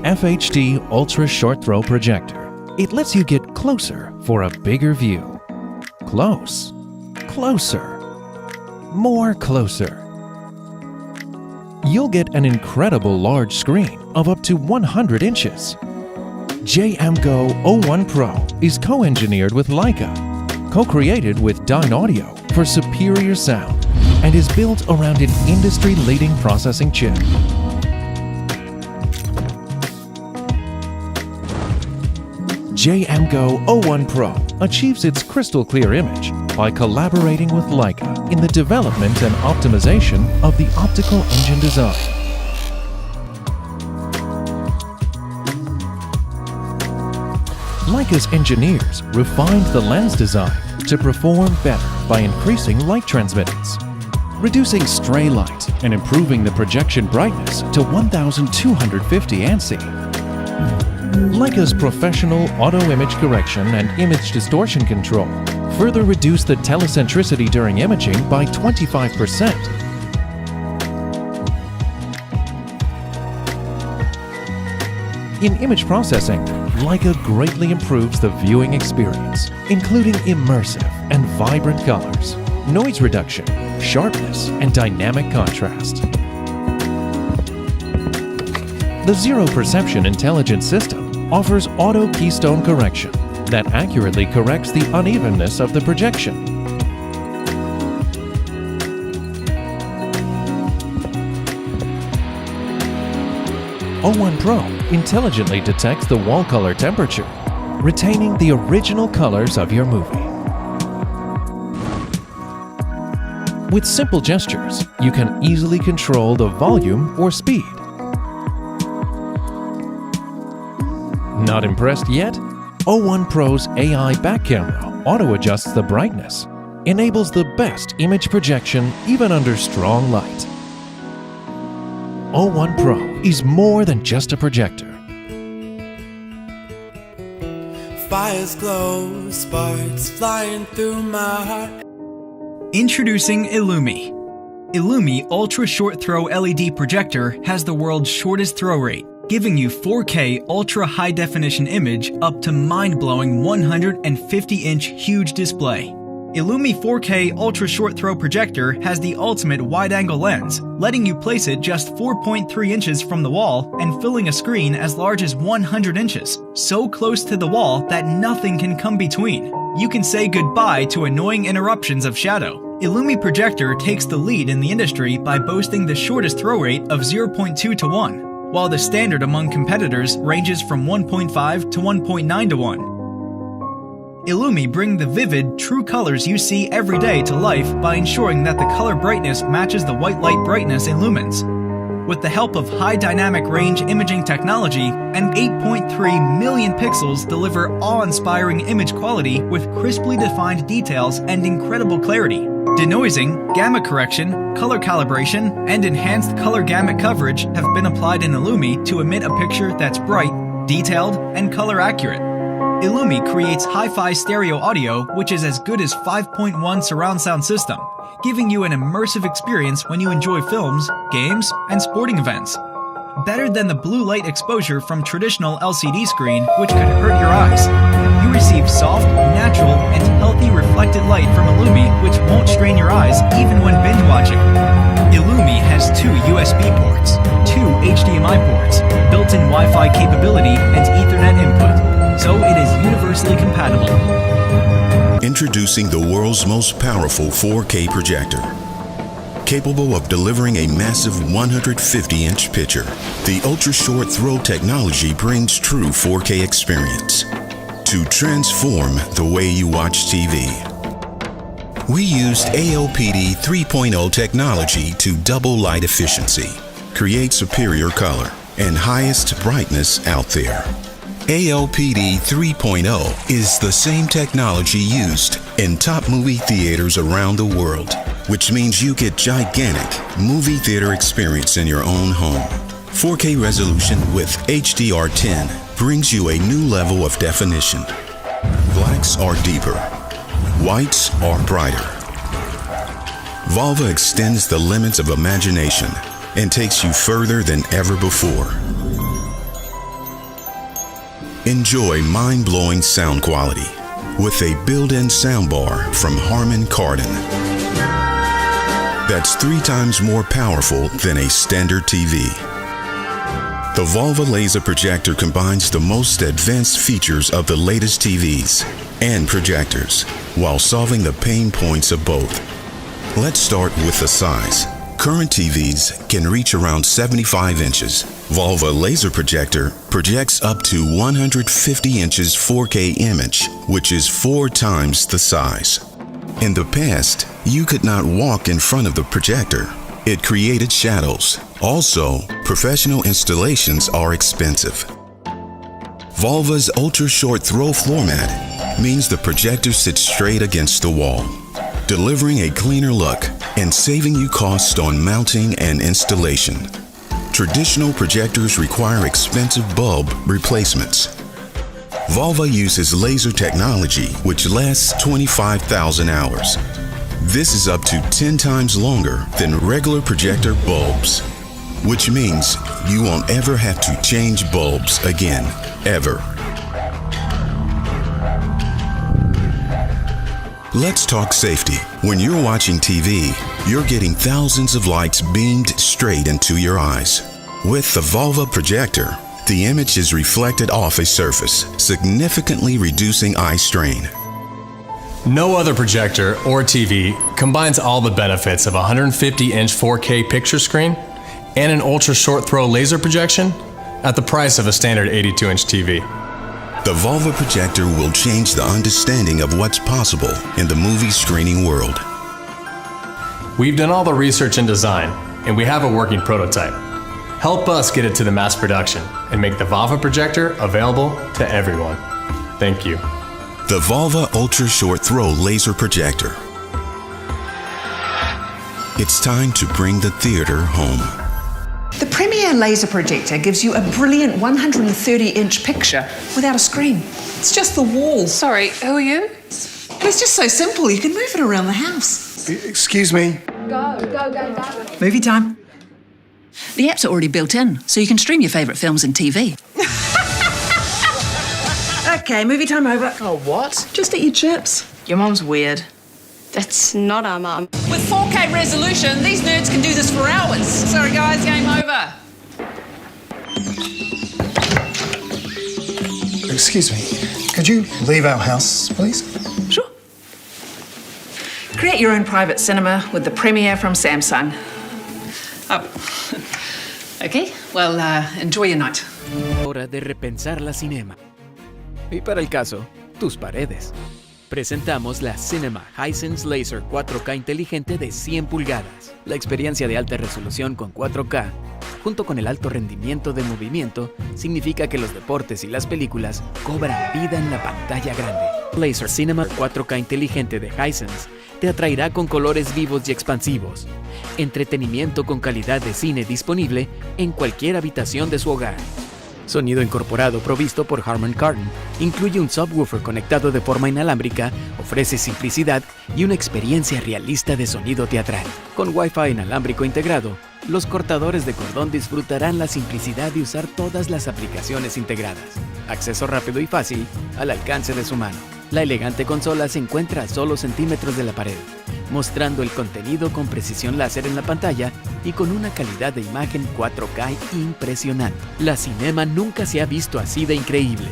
FHD Ultra Short Throw Projector. It lets you get closer for a bigger view. Close, closer, more closer. You'll get an incredible large screen of up to 100 inches. JMGO 01 Pro is co-engineered with Leica, co-created with Dyne Audio for superior sound, and is built around an industry-leading processing chip. JMGO 01 Pro achieves its crystal clear image by collaborating with Leica in the development and optimization of the optical engine design. Leica's engineers refined the lens design to perform better by increasing light transmittance, reducing stray light and improving the projection brightness to 1250 ANSI. Leica's professional auto image correction and image distortion control further reduce the telecentricity during imaging by 25%. In image processing, Leica greatly improves the viewing experience, including immersive and vibrant colors, noise reduction, sharpness, and dynamic contrast. The Zero Perception Intelligent System offers auto keystone correction that accurately corrects the unevenness of the projection. O1 Pro intelligently detects the wall color temperature, retaining the original colors of your movie. With simple gestures, you can easily control the volume or speed. Not impressed yet? O1 Pro's AI back camera auto-adjusts the brightness, enables the best image projection even under strong light. O1 Pro is more than just a projector. Fires glow, sparks flying through my heart. Introducing ilumee. Ilumee Ultra Short Throw LED Projector has the world's shortest throw rate, giving you 4K ultra high definition image up to mind-blowing 150-inch huge display. Ilumee 4K Ultra Short Throw Projector has the ultimate wide-angle lens, letting you place it just 4.3 inches from the wall and filling a screen as large as 100 inches, so close to the wall that nothing can come between. You can say goodbye to annoying interruptions of shadow. Ilumee Projector takes the lead in the industry by boasting the shortest throw rate of 0.2 to 1, while the standard among competitors ranges from 1.5 to 1.9 to 1. Ilumee bring the vivid, true colors you see every day to life by ensuring that the color brightness matches the white light brightness in lumens. With the help of high dynamic range imaging technology and 8.3 million pixels deliver awe-inspiring image quality with crisply defined details and incredible clarity. Denoising, gamma correction, color calibration, and enhanced color gamut coverage have been applied in Ilumee to emit a picture that's bright, detailed, and color accurate. Ilumee creates hi-fi stereo audio, which is as good as 5.1 surround sound system, giving you an immersive experience when you enjoy films, games, and sporting events. Better than the blue light exposure from traditional LCD screen, which could hurt your eyes. You receive soft, natural, and healthy reflected light from Ilumee, which won't strain your eyes even when binge watching. Ilumee has 2 USB ports, 2 HDMI ports, built-in Wi-Fi capability, and Ethernet input, so it is universally compatible. Introducing the world's most powerful 4K projector. Capable of delivering a massive 150-inch picture, the ultra-short throw technology brings true 4K experience to transform the way you watch TV. We used ALPD 3.0 technology to double light efficiency, create superior color, and highest brightness out there. ALPD 3.0 is the same technology used in top movie theaters around the world, which means you get gigantic movie theater experience in your own home. 4K resolution with HDR10 brings you a new level of definition. Blacks are deeper, whites are brighter. VAVA extends the limits of imagination and takes you further than ever before. Enjoy mind-blowing sound quality with a built-in soundbar from Harman Kardon. That's 3 times more powerful than a standard TV. The VAVA laser projector combines the most advanced features of the latest TVs and projectors while solving the pain points of both. Let's start with the size. Current TVs can reach around 75 inches. VAVA laser projector projects up to 150 inches 4K image, which is 4 times the size. In the past, you could not walk in front of the projector. It created shadows. Also, professional installations are expensive. VAVA's ultra-short throw floor mat means the projector sits straight against the wall, delivering a cleaner look and saving you costs on mounting and installation. Traditional projectors require expensive bulb replacements. VAVA uses laser technology which lasts 25,000 hours. This is up to 10 times longer than regular projector bulbs, which means you won't ever have to change bulbs again, ever. Let's talk safety. When you're watching TV, you're getting thousands of lights beamed straight into your eyes. With the VAVA projector, the image is reflected off a surface, significantly reducing eye strain. No other projector or TV combines all the benefits of a 150-inch 4K picture screen and an ultra-short throw laser projection at the price of a standard 82-inch TV. The VAVA projector will change the understanding of what's possible in the movie screening world. We've done all the research and design, and we have a working prototype. Help us get it to the mass production and make the VAVA projector available to everyone. Thank you. The VAVA Ultra Short Throw Laser Projector. It's time to bring the theater home. The Premier Laser Projector gives you a brilliant 130-inch picture without a screen. It's just the wall. Sorry, who are you? It's just so simple, you can move it around the house. Excuse me. Go. Movie time. The app's are already built in, so you can stream your favourite films and TV. Okay, movie time over. Oh, what? Just eat your chips. Your mum's weird. That's not our mum. With 4K resolution, these nerds can do this for hours. Sorry guys, game over. Excuse me. Could you leave our house, please? Sure. Create your own private cinema with the Premiere from Samsung. Oh. Okay, well, enjoy your night. Hora de repensar la cinema. Y para el caso, tus paredes. Presentamos la Cinema Hisense Laser 4K inteligente de 100 pulgadas. La experiencia de alta resolución con 4K, junto con el alto rendimiento de movimiento, significa que los deportes y las películas cobran vida en la pantalla grande. Laser Cinema 4K inteligente de Hisense te atraerá con colores vivos y expansivos. Entretenimiento con calidad de cine disponible en cualquier habitación de su hogar. Sonido incorporado provisto por Harman Kardon, incluye un subwoofer conectado de forma inalámbrica, ofrece simplicidad y una experiencia realista de sonido teatral. Con Wi-Fi inalámbrico integrado, los cortadores de cordón disfrutarán la simplicidad de usar todas las aplicaciones integradas. Acceso rápido y fácil al alcance de su mano. La elegante consola se encuentra a solo centímetros de la pared, mostrando el contenido con precisión láser en la pantalla y con una calidad de imagen 4K impresionante. La cinema nunca se ha visto así de increíble.